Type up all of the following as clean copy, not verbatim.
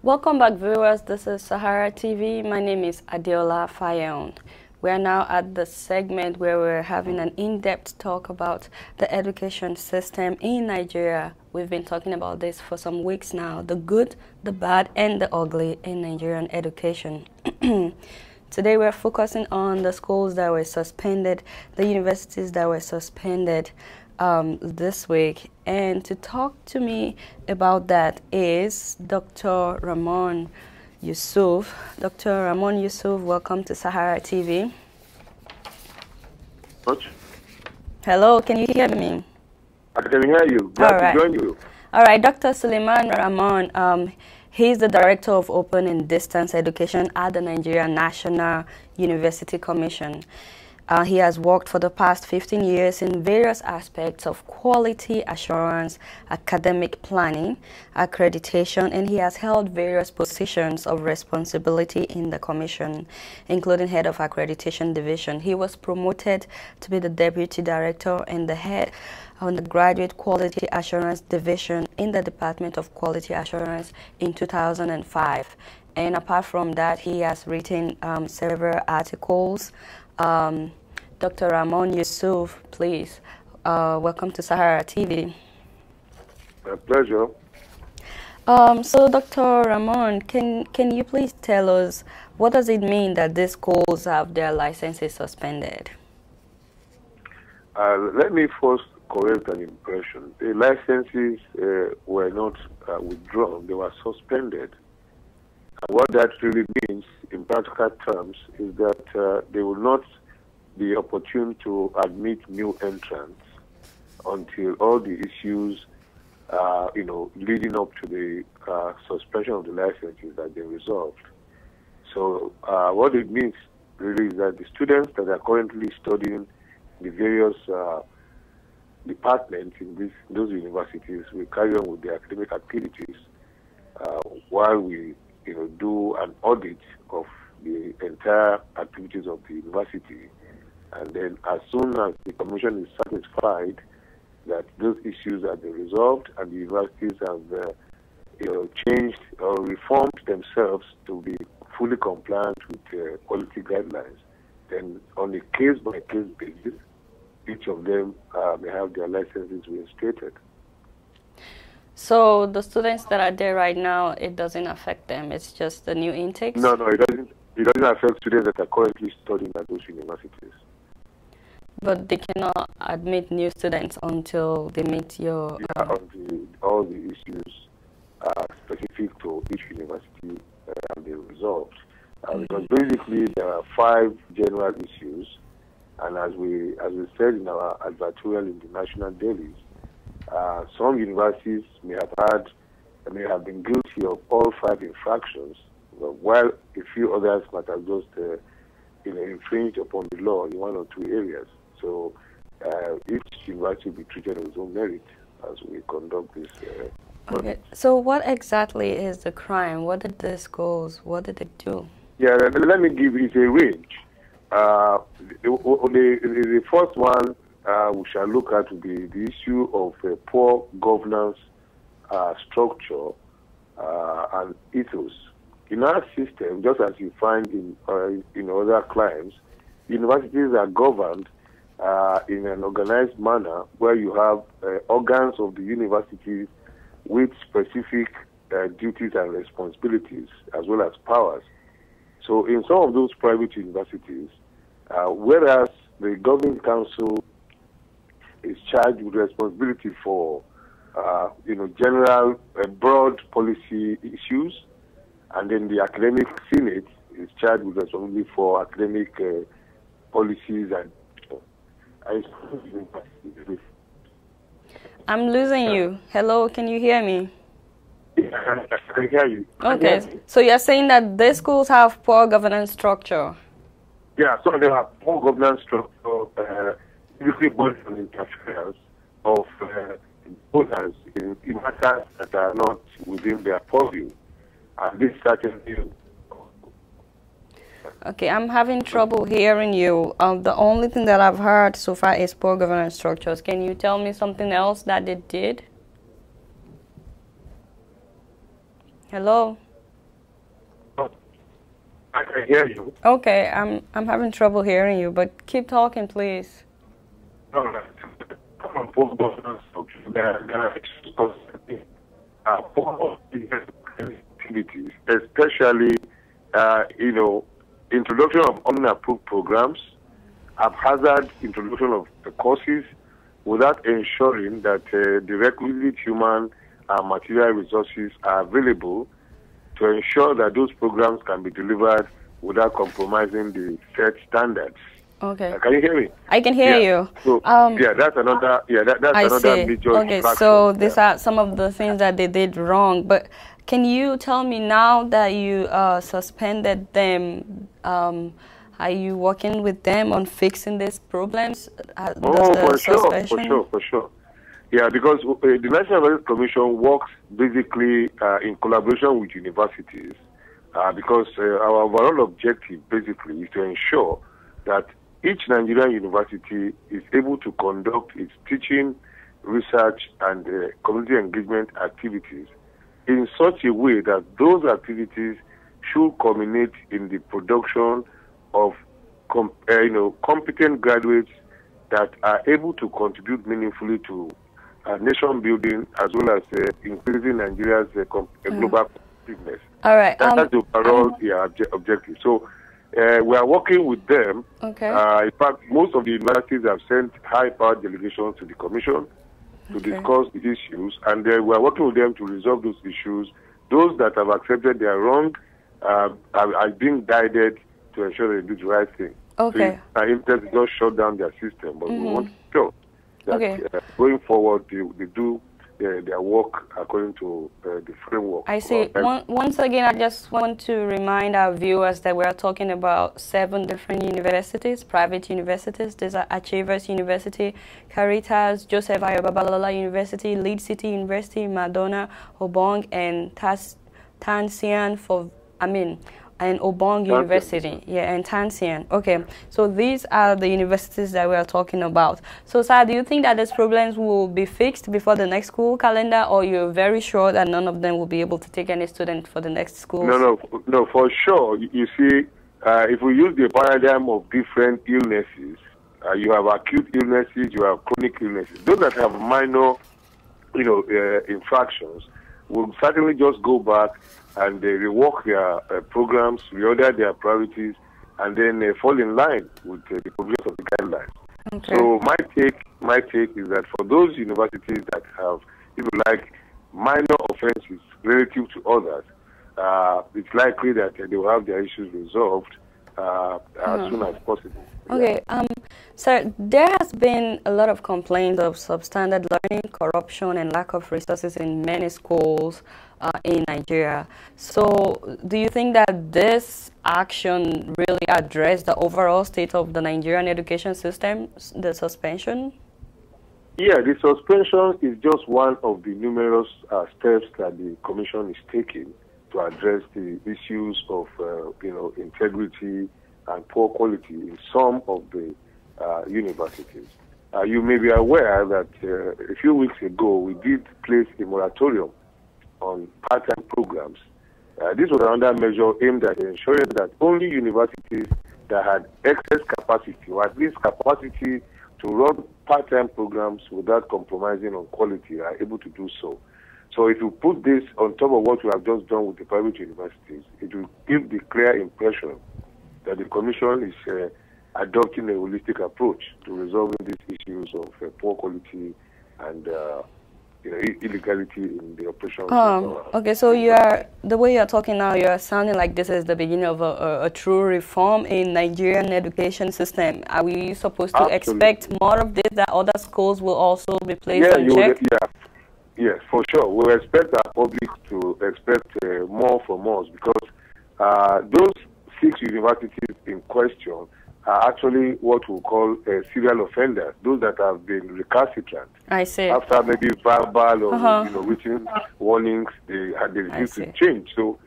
Welcome back, viewers. This is Sahara TV. My name is Adeola Fayon. We are now at the segment where we're having an in-depth talk about the education system in Nigeria. We've been talking about this for some weeks now, the good, the bad, and the ugly in Nigerian education. Today we're focusing on the schools that were suspended, the universities that were suspended this week. And to talk to me about that is Dr. Ramon-Yusuf. Dr. Ramon-Yusuf, welcome to Sahara TV. Hello, can you hear me? I can hear you. Glad to join you. All right, Dr. Suleimon Ramon, he's the Director of Open and Distance Education at the Nigerian National University Commission. He has worked for the past 15 years in various aspects of quality assurance, academic planning, accreditation, and he has held various positions of responsibility in the Commission, including Head of Accreditation Division. He was promoted to be the Deputy Director and the Head on the Graduate Quality Assurance Division in the Department of Quality Assurance in 2005. And apart from that, he has written several articles. Dr. Ramon-Yusuf, please, welcome to Sahara TV. My pleasure. So, Dr. Ramon, can you please tell us what does it mean that these schools have their licenses suspended? Let me first correct an impression. The licenses were not withdrawn, they were suspended. And what that really means in practical terms is that they will not be opportune to admit new entrants until all the issues, leading up to the suspension of the licenses have been resolved. So what it means really is that the students that are currently studying the various departments in those universities will carry on with their academic activities while we do an audit of the entire activities of the university. And then as soon as the Commission is satisfied that those issues have been resolved and the universities have changed or reformed themselves to be fully compliant with quality guidelines, then on a case-by-case basis, each of them may have their licenses reinstated. So the students that are there right now, it doesn't affect them? It's just the new intakes? No, it doesn't. It doesn't affect students that are currently studying at those universities. But they cannot admit new students until they meet your... all the issues specific to each university have been resolved. Because basically there are 5 general issues, and as we said in our advertorial in the national dailies, some universities may have been guilty of all 5 infractions, while a few others might have just infringed upon the law in 1 or 2 areas. So each university will be treated on its own merit as we conduct this. Okay. So what exactly is the crime? What did the schools, what did they do? Yeah, let me give it a range. The first one we shall look at will be the issue of poor governance structure and ethos. In our system, just as you find in other climes, universities are governed in an organized manner where you have organs of the universities with specific duties and responsibilities as well as powers. So in some of those private universities, whereas the governing council is charged with responsibility for general broad policy issues, and then the academic senate is charged with responsibility for academic policies and I'm losing you. Hello, can you hear me? Yeah, I can hear you. Okay, so you're saying that these schools have poor governance structure? Yeah, so they have poor governance structure, typically based on interference of owners in matters that are not within their purview. And this certainly... Okay, I'm having trouble hearing you. The only thing that I've heard so far is poor governance structures. Can you tell me something else that they did? Hello? I can hear you. Okay, I'm having trouble hearing you, but keep talking, please. All right. Poor governance for activities, especially, introduction of unapproved programs, haphazard introduction of the courses, without ensuring that the requisite human and material resources are available to ensure that those programs can be delivered without compromising the set standards. Okay. Can you hear me? I can hear you. So, that's another. That's I another see. major Okay, infraction. so these are some of the things that they did wrong. But can you tell me now that you suspended them? Are you working with them on fixing these problems? For sure. Yeah, because the National Health Commission works basically in collaboration with universities, because our overall objective basically is to ensure that each Nigerian university is able to conduct its teaching, research, and community engagement activities in such a way that those activities should culminate in the production of competent graduates that are able to contribute meaningfully to nation building as well as increasing Nigeria's global competitiveness. All right. That's the overall objective. So we are working with them. Okay. In fact, most of the universities have sent high-powered delegations to the Commission to discuss the issues, and we are working with them to resolve those issues. Those that have accepted they are wrong are being guided to ensure they do the right thing. Okay. So instead they just shut down their system, but we want to show that going forward they do their work according to the framework. I see. Once again, I just want to remind our viewers that we are talking about 7 different universities, private universities. These are Achievers University, Caritas, Joseph Ayo Babalola University, Lead City University, Madonna, Obong, and Tansian and Obong University, and Tansian. Okay, so these are the universities that we are talking about. So, sir, do you think that these problems will be fixed before the next school calendar, or you're very sure that none of them will be able to take any student for the next school? No, for sure. You see, if we use the paradigm of different illnesses, you have acute illnesses, you have chronic illnesses. Those that have minor, infractions will certainly just go back and they rework their programs, reorder their priorities, and then fall in line with the provisions of the guidelines. Okay. So my take is that for those universities that have, if you like, minor offenses relative to others, it's likely that they will have their issues resolved as soon as possible. Okay, sir, there has been a lot of complaints of substandard learning, corruption, and lack of resources in many schools in Nigeria. So, do you think that this action really addressed the overall state of the Nigerian education system, the suspension? Yeah, the suspension is just one of the numerous steps that the Commission is taking to address the issues of, integrity and poor quality in some of the universities. You may be aware that a few weeks ago we did place a moratorium on part-time programs. This was another measure aimed at ensuring that only universities that had excess capacity, or at least capacity to run part-time programs without compromising on quality, are able to do so. So if you put this on top of what we have just done with the private universities, it will give the clear impression that the Commission is adopting a holistic approach to resolving these issues of poor quality and illegality in the operation. Okay, so the way you are talking now, you are sounding like this is the beginning of a true reform in Nigerian education system. Are we supposed to expect more of this, that other schools will also be placed on check? Yes, for sure. We expect our public to expect more from us, because those 6 universities in question are actually what we call serial offenders, those that have been recalcitrant. I see. After maybe verbal or written warnings, they refuse to change. So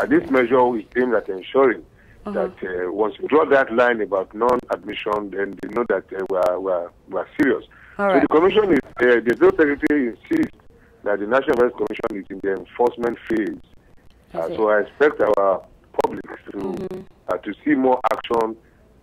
this measure is aimed at ensuring that once you draw that line about non-admission, then they know that we are serious. So the Commission the Health Secretary insists that the National Health Commission is in the enforcement phase. So I expect our public to to see more action.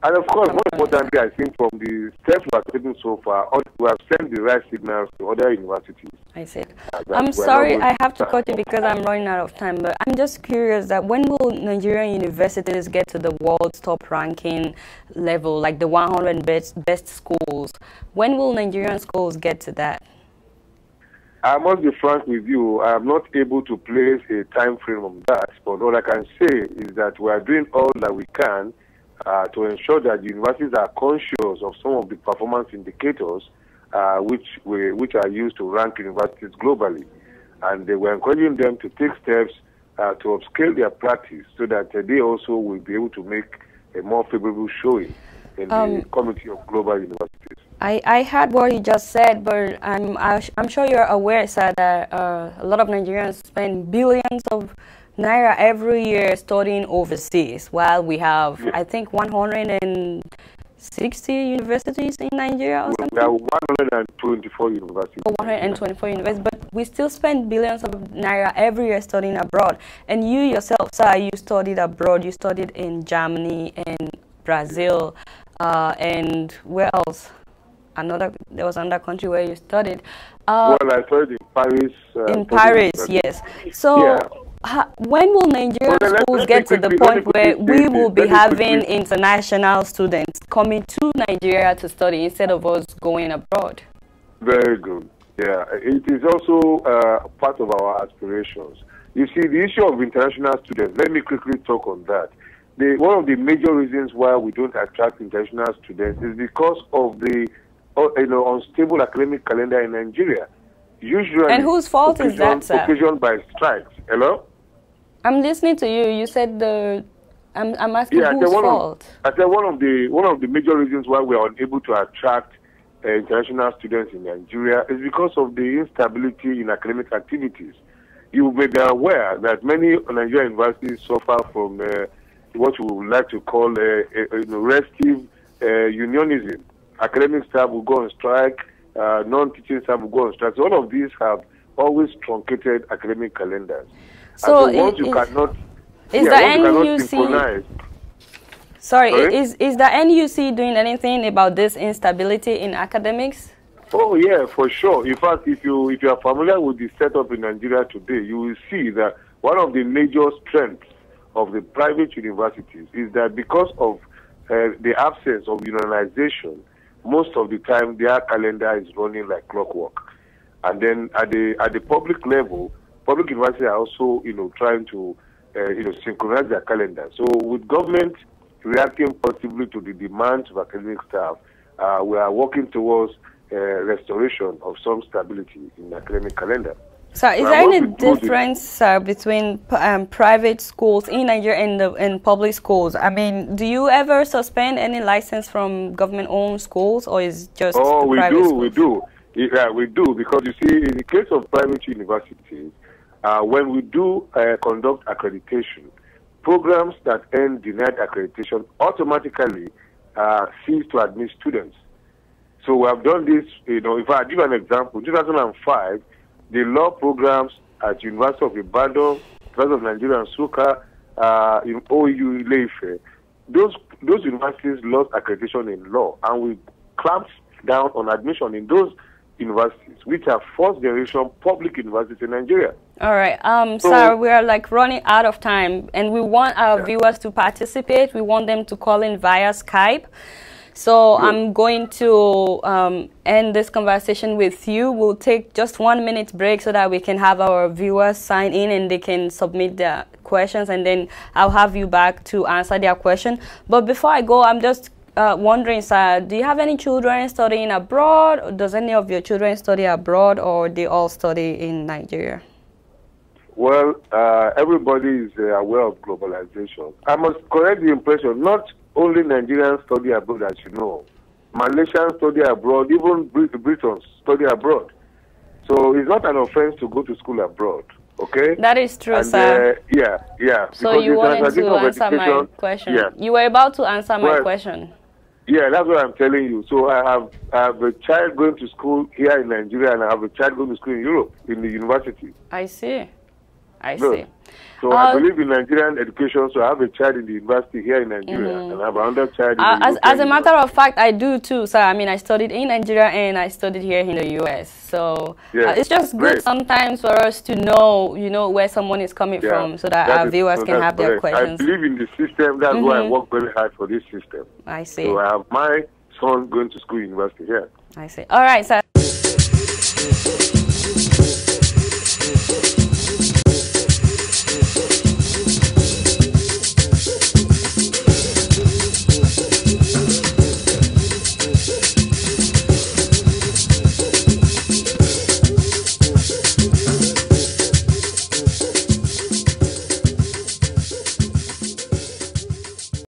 And of course, more importantly, I think from the steps we are taking so far, we have sent the right signals to other universities. I see. I'm sorry, I have to cut you because I'm running out of time, but I'm just curious that when will Nigerian universities get to the world's top ranking level, like the 100 best schools? When will Nigerian schools get to that? I must be frank with you, I am not able to place a time frame on that, but all I can say is that we are doing all that we can to ensure that the universities are conscious of some of the performance indicators which are used to rank universities globally. And we're encouraging them to take steps to upscale their practice so that they also will be able to make a more favorable showing in the community of global universities. I heard what you just said, but I'm sure you're aware, sir, that a lot of Nigerians spend billions of naira every year studying overseas, while we have, I think, 160 universities in Nigeria or something? We have 124 universities. Oh, 124 universities, but we still spend billions of naira every year studying abroad. And you yourself, sir, you studied abroad. You studied in Germany and Brazil, and where else? There was another country where you studied. Well, I studied in Paris. In Paris, yes. So, yeah. When will Nigerian schools get to the point where we will be having international students coming to Nigeria to study instead of us going abroad? Very good. Yeah, it is also part of our aspirations. You see, the issue of international students, let me quickly talk on that. One of the major reasons why we don't attract international students is because of the unstable academic calendar in Nigeria. Usually, and whose fault is that, sir? Occasioned by strikes. Hello? I'm listening to you. You said I'm asking whose fault? I said one of the major reasons why we are unable to attract international students in Nigeria is because of the instability in academic activities. You may be aware that many Nigerian universities suffer from what we would like to call restive unionism. Academic staff will go on strike, non-teaching staff will go on strike. So all of these have always truncated academic calendars. So once you cannot, is the NUC? Sorry, is the NUC doing anything about this instability in academics? Oh yeah, for sure. In fact, if you are familiar with the setup in Nigeria today, you will see that one of the major strengths of the private universities is that because of the absence of unionization, most of the time their calendar is running like clockwork. And then at the public level, public universities are also trying to synchronize their calendar. So with government reacting positively to the demands of academic staff, we are working towards restoration of some stability in the academic calendar. So is there any difference between private schools in Nigeria and public schools? I mean, do you ever suspend any license from government-owned schools, or is just private schools? We do. Yeah, we do, because you see, in the case of private universities, when we do conduct accreditation, programs that earn denied accreditation automatically cease to admit students. So we have done this, if I give an example, in 2005, the law programs at University of Ibadan, University of Nigeria and Suka, in OU Ileife, those universities lost accreditation in law, and we clamped down on admission in those universities, which are first-generation public universities in Nigeria. All right, sir, we are running out of time, and we want our viewers to participate. We want them to call in via Skype. So I'm going to end this conversation with you. We'll take just 1 minute break so that we can have our viewers sign in and they can submit their questions, and then I'll have you back to answer their question. But before I go, I'm just wondering, sir, do you have any children studying abroad? Or does any of your children study abroad, or they all study in Nigeria? Well, everybody is aware of globalization. I must correct the impression, not only Nigerians study abroad, as you know. Malaysians study abroad, even Britons study abroad. So it's not an offense to go to school abroad, okay? That is true, sir. Yeah. So you wanted to answer my question. Yeah. You were about to answer my question. Yeah, that's what I'm telling you. So I have a child going to school here in Nigeria, and I have a child going to school in Europe, in the university. I see. I Good. see. So I believe in Nigerian education, so I have a child in the university here in Nigeria, and I have another child in the as a matter of fact, I do too. So I mean, I studied in Nigeria and I studied here in the US. So it's just good sometimes for us to know, where someone is coming from, so that our viewers can have their questions. I believe in the system. That's why I work very hard for this system. I see. So I have my son going to school, university here. I see. All right, sir.